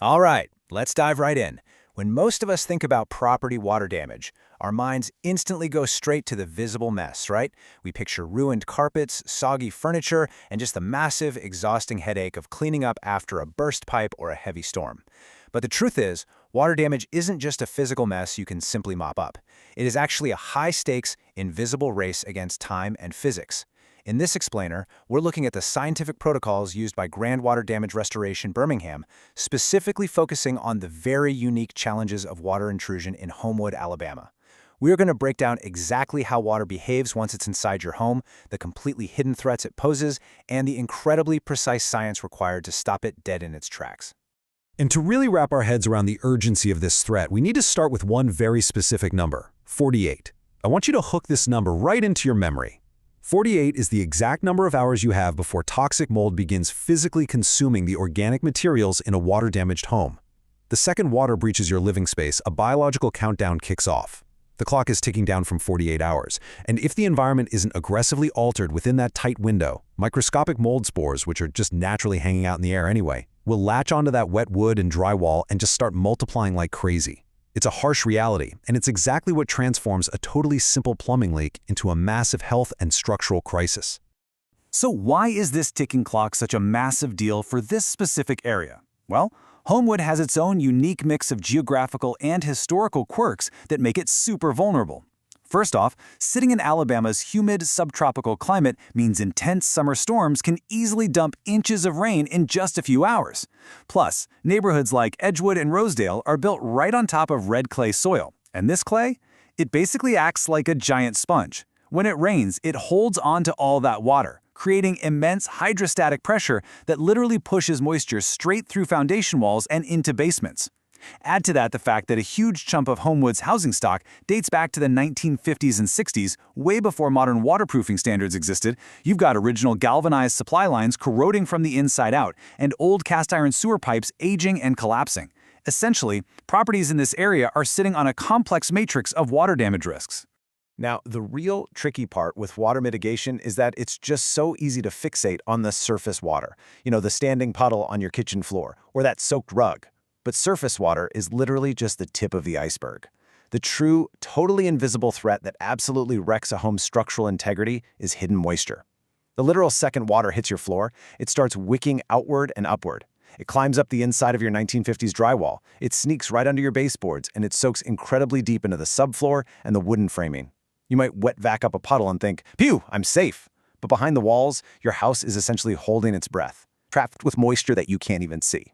All right, let's dive right in. When most of us think about property water damage, our minds instantly go straight to the visible mess, right? We picture ruined carpets, soggy furniture, and just the massive, exhausting headache of cleaning up after a burst pipe or a heavy storm. But the truth is, water damage isn't just a physical mess you can simply mop up. It is actually a high-stakes, invisible race against time and physics. In this explainer, we're looking at the scientific protocols used by Water Damage Restoration Birmingham, specifically focusing on the very unique challenges of water intrusion in Homewood, Alabama. We're going to break down exactly how water behaves once it's inside your home, the completely hidden threats it poses, and the incredibly precise science required to stop it dead in its tracks. And to really wrap our heads around the urgency of this threat, we need to start with one very specific number, 48. I want you to hook this number right into your memory. 48 is the exact number of hours you have before toxic mold begins physically consuming the organic materials in a water-damaged home. The second water breaches your living space, a biological countdown kicks off. The clock is ticking down from 48 hours, and if the environment isn't aggressively altered within that tight window, microscopic mold spores, which are just naturally hanging out in the air anyway, will latch onto that wet wood and drywall and just start multiplying like crazy. It's a harsh reality, and it's exactly what transforms a totally simple plumbing leak into a massive health and structural crisis. So why is this ticking clock such a massive deal for this specific area? Well, Homewood has its own unique mix of geographical and historical quirks that make it super vulnerable. First off, sitting in Alabama's humid subtropical climate means intense summer storms can easily dump inches of rain in just a few hours. Plus, neighborhoods like Edgewood and Rosedale are built right on top of red clay soil. And this clay? It basically acts like a giant sponge. When it rains, it holds onto all that water, creating immense hydrostatic pressure that literally pushes moisture straight through foundation walls and into basements. Add to that the fact that a huge chunk of Homewood's housing stock dates back to the 1950s and 60s, way before modern waterproofing standards existed. You've got original galvanized supply lines corroding from the inside out, and old cast-iron sewer pipes aging and collapsing. Essentially, properties in this area are sitting on a complex matrix of water damage risks. Now, the real tricky part with water mitigation is that it's just so easy to fixate on the surface water. The standing puddle on your kitchen floor, or that soaked rug. But surface water is literally just the tip of the iceberg. The true, totally invisible threat that absolutely wrecks a home's structural integrity is hidden moisture. The literal second water hits your floor, it starts wicking outward and upward. It climbs up the inside of your 1950s drywall, it sneaks right under your baseboards, and it soaks incredibly deep into the subfloor and the wooden framing. You might wet vac up a puddle and think, "Phew, I'm safe." But behind the walls, your house is essentially holding its breath, trapped with moisture that you can't even see.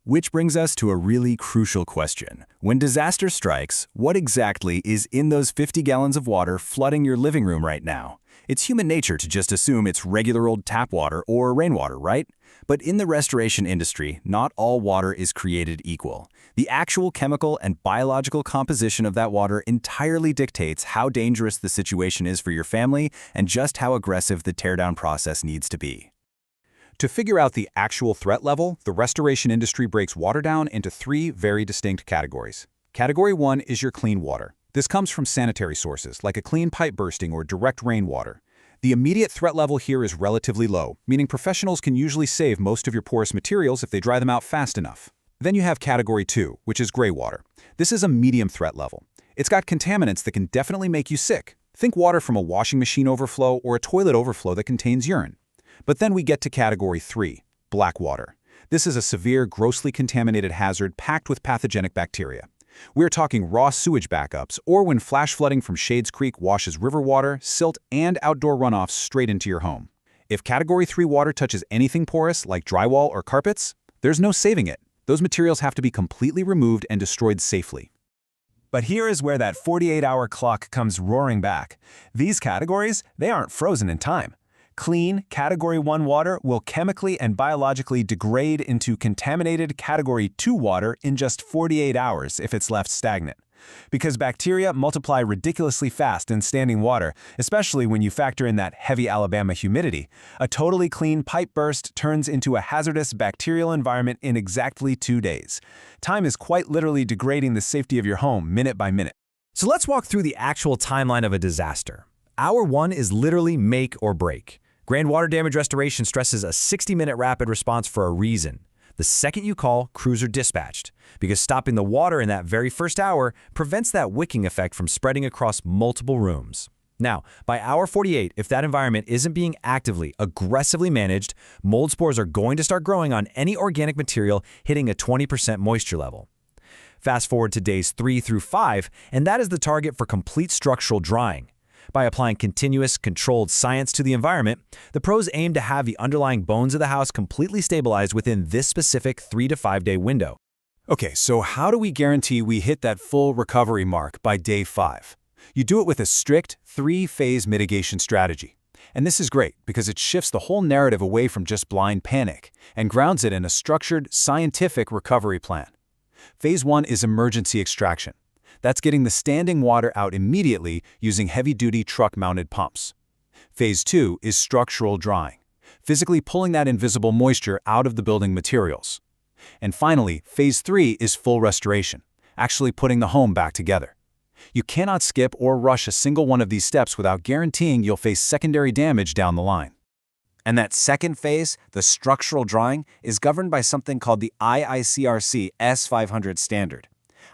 Which brings us to a really crucial question. When disaster strikes, what exactly is in those 50 gallons of water flooding your living room right now? It's human nature to just assume it's regular old tap water or rainwater, right? But in the restoration industry, not all water is created equal. The actual chemical and biological composition of that water entirely dictates how dangerous the situation is for your family and just how aggressive the teardown process needs to be. To figure out the actual threat level, the restoration industry breaks water down into three very distinct categories. Category 1 is your clean water. This comes from sanitary sources, like a clean pipe bursting or direct rainwater. The immediate threat level here is relatively low, meaning professionals can usually save most of your porous materials if they dry them out fast enough. Then you have Category 2, which is gray water. This is a medium threat level. It's got contaminants that can definitely make you sick. Think water from a washing machine overflow or a toilet overflow that contains urine. But then we get to Category 3, black water. This is a severe, grossly contaminated hazard packed with pathogenic bacteria. We're talking raw sewage backups, or when flash flooding from Shades Creek washes river water, silt, and outdoor runoffs straight into your home. If Category 3 water touches anything porous, like drywall or carpets, there's no saving it. Those materials have to be completely removed and destroyed safely. But here is where that 48-hour clock comes roaring back. These categories, they aren't frozen in time. Clean, Category 1 water will chemically and biologically degrade into contaminated Category 2 water in just 48 hours if it's left stagnant. Because bacteria multiply ridiculously fast in standing water, especially when you factor in that heavy Alabama humidity, a totally clean pipe burst turns into a hazardous bacterial environment in exactly 2 days. Time is quite literally degrading the safety of your home minute by minute. So let's walk through the actual timeline of a disaster. Hour 1 is literally make or break. Water Damage Restoration stresses a 60-minute rapid response for a reason. The second you call, crews are dispatched, because stopping the water in that very first hour prevents that wicking effect from spreading across multiple rooms. Now, by hour 48, if that environment isn't being actively, aggressively managed, mold spores are going to start growing on any organic material hitting a 20% moisture level. Fast forward to days 3 through 5, and that is the target for complete structural drying. By applying continuous, controlled science to the environment, the pros aim to have the underlying bones of the house completely stabilized within this specific 3 to 5 day window. Okay, so how do we guarantee we hit that full recovery mark by day 5? You do it with a strict 3-phase mitigation strategy. And this is great because it shifts the whole narrative away from just blind panic and grounds it in a structured, scientific recovery plan. Phase 1 is emergency extraction. That's getting the standing water out immediately using heavy-duty truck-mounted pumps. Phase 2 is structural drying, physically pulling that invisible moisture out of the building materials. And finally, Phase 3 is full restoration, actually putting the home back together. You cannot skip or rush a single one of these steps without guaranteeing you'll face secondary damage down the line. And that second phase, the structural drying, is governed by something called the IICRC S500 standard.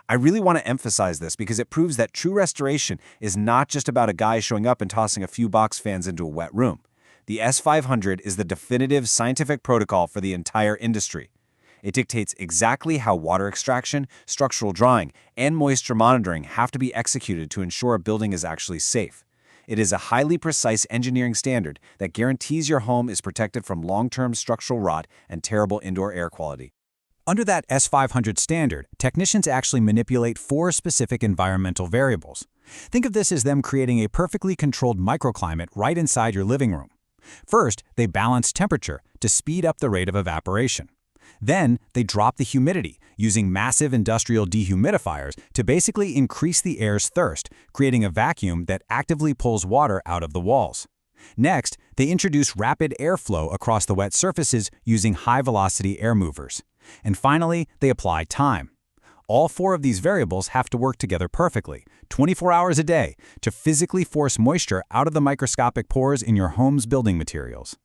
I really want to emphasize this because it proves that true restoration is not just about a guy showing up and tossing a few box fans into a wet room. The S500 is the definitive scientific protocol for the entire industry. It dictates exactly how water extraction, structural drying, and moisture monitoring have to be executed to ensure a building is actually safe. It is a highly precise engineering standard that guarantees your home is protected from long-term structural rot and terrible indoor air quality. Under that S500 standard, technicians actually manipulate 4 specific environmental variables. Think of this as them creating a perfectly controlled microclimate right inside your living room. First, they balance temperature to speed up the rate of evaporation. Then, they drop the humidity using massive industrial dehumidifiers to basically increase the air's thirst, creating a vacuum that actively pulls water out of the walls. Next, they introduce rapid airflow across the wet surfaces using high-velocity air movers. And finally, they apply time. All 4 of these variables have to work together perfectly, 24 hours a day, to physically force moisture out of the microscopic pores in your home's building materials.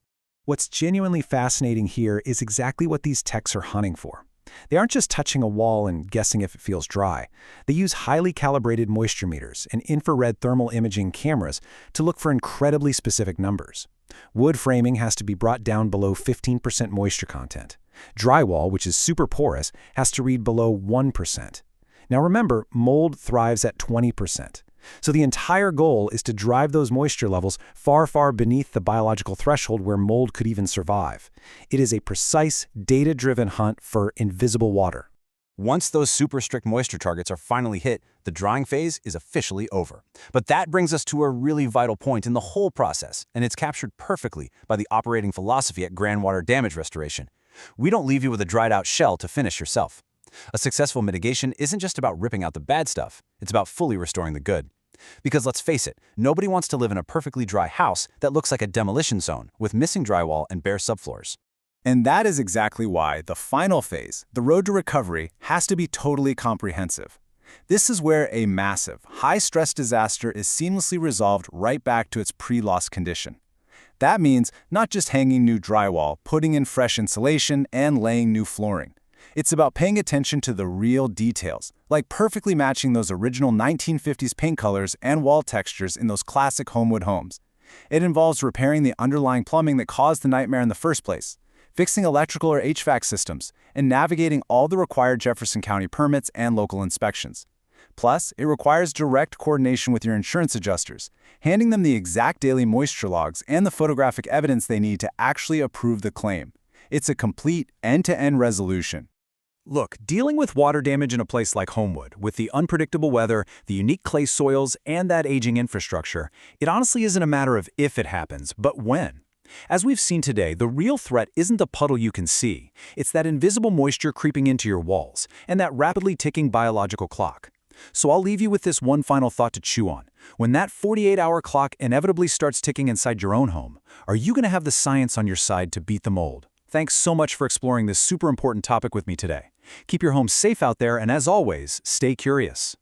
What's genuinely fascinating here is exactly what these techs are hunting for. They aren't just touching a wall and guessing if it feels dry. They use highly calibrated moisture meters and infrared thermal imaging cameras to look for incredibly specific numbers. Wood framing has to be brought down below 15% moisture content. Drywall, which is super porous, has to read below 1%. Now remember, mold thrives at 20%. So the entire goal is to drive those moisture levels far, far beneath the biological threshold where mold could even survive. It is a precise, data-driven hunt for invisible water. Once those super strict moisture targets are finally hit, the drying phase is officially over. But that brings us to a really vital point in the whole process, and it's captured perfectly by the operating philosophy at Water Damage Restoration. We don't leave you with a dried-out shell to finish yourself. A successful mitigation isn't just about ripping out the bad stuff, it's about fully restoring the good. Because let's face it, nobody wants to live in a perfectly dry house that looks like a demolition zone with missing drywall and bare subfloors. And that is exactly why the final phase, the road to recovery, has to be totally comprehensive. This is where a massive, high-stress disaster is seamlessly resolved right back to its pre-loss condition. That means not just hanging new drywall, putting in fresh insulation, and laying new flooring. It's about paying attention to the real details, like perfectly matching those original 1950s paint colors and wall textures in those classic Homewood homes. It involves repairing the underlying plumbing that caused the nightmare in the first place, fixing electrical or HVAC systems, and navigating all the required Jefferson County permits and local inspections. Plus, it requires direct coordination with your insurance adjusters, handing them the exact daily moisture logs and the photographic evidence they need to actually approve the claim. It's a complete end-to-end resolution. Look, dealing with water damage in a place like Homewood, with the unpredictable weather, the unique clay soils, and that aging infrastructure, it honestly isn't a matter of if it happens, but when. As we've seen today, the real threat isn't the puddle you can see. It's that invisible moisture creeping into your walls, and that rapidly ticking biological clock. So I'll leave you with this one final thought to chew on. When that 48-hour clock inevitably starts ticking inside your own home, are you going to have the science on your side to beat the mold? Thanks so much for exploring this super important topic with me today. Keep your home safe out there, and as always, stay curious.